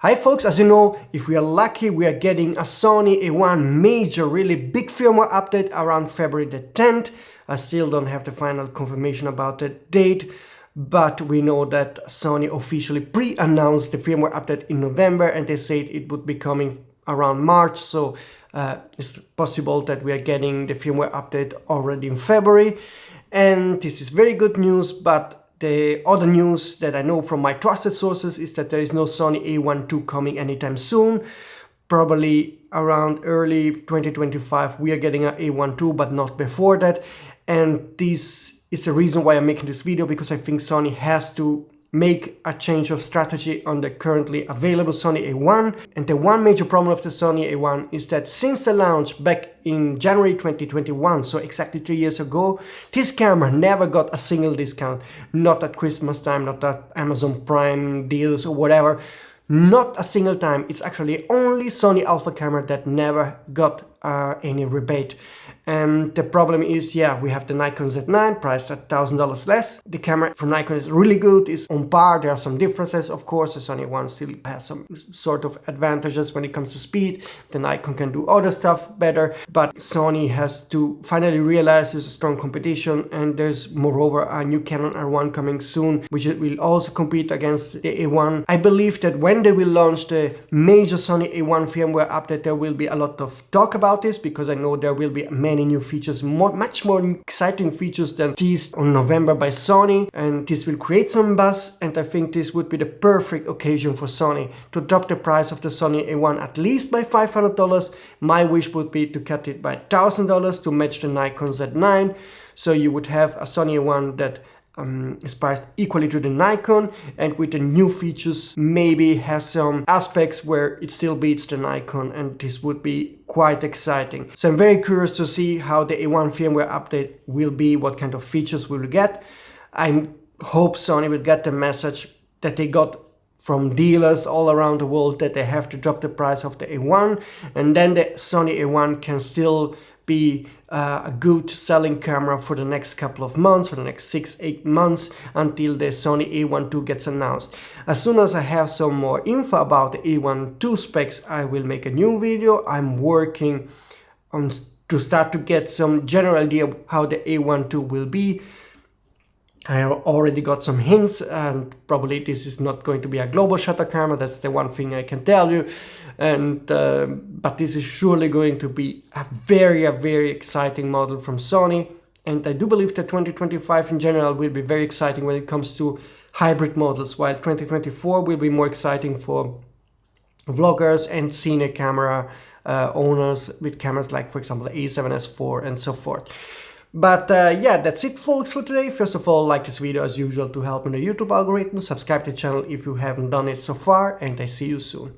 Hi folks, as you know, if we are lucky, we are getting a Sony A1 major, really big firmware update around February the 10th. I still don't have the final confirmation about the date, but we know that Sony officially pre-announced the firmware update in November and they said it would be coming around March, so it's possible that we are getting the firmware update already in February. And this is very good news, but the other news that I know from my trusted sources is that there is no Sony A1 II coming anytime soon. Probably around early 2025 we are getting an A1 II, but not before that. And this is the reason why I'm making this video, because I think Sony has to make a change of strategy on the currently available Sony A1. And the one major problem of the Sony A1 is that since the launch back in January 2021, so exactly 3 years ago, this camera never got a single discount. Not at Christmas time, not at Amazon Prime deals or whatever. Not a single time. It's actually only Sony Alpha camera that never got any rebate. And the problem is, yeah, we have the Nikon Z9 priced at $1,000 less. The camera from Nikon is really good, is on par. There are some differences, of course. The Sony A1 still has some sort of advantages when it comes to speed. The Nikon can do other stuff better, but Sony has to finally realize there's a strong competition, and there's moreover a new Canon R1 coming soon, which will also compete against the A1. I believe that when they will launch the major Sony A1 firmware update, there will be a lot of talk about this, because I know there will be many new features, much more exciting features than teased on November by Sony, and this will create some buzz. And I think this would be the perfect occasion for Sony to drop the price of the Sony A1 at least by $500. My wish would be to cut it by $1,000 to match the Nikon Z9, so you would have a Sony A1 that is priced equally to the Nikon, and with the new features maybe has some aspects where it still beats the Nikon, and this would be quite exciting. So I'm very curious to see how the A1 firmware update will be, what kind of features we will get. I hope Sony will get the message that they got from dealers all around the world, that they have to drop the price of the A1, and then the Sony A1 can still be a good selling camera for the next couple of months, for the next 6-8 months, until the Sony A1 II gets announced. As soon as I have some more info about the A1 II specs, I will make a new video. I'm working on to start to get some general idea of how the A1 II will be. I have already got some hints, and probably this is not going to be a global shutter camera. That's the one thing I can tell you. And but this is surely going to be a very exciting model from Sony. And I do believe that 2025 in general will be very exciting when it comes to hybrid models, while 2024 will be more exciting for vloggers and cine camera owners with cameras like, for example, the A7S IV and so forth. But yeah, that's it folks for today. First of all, like this video as usual to help in the YouTube algorithm. Subscribe to the channel if you haven't done it so far, and I see you soon.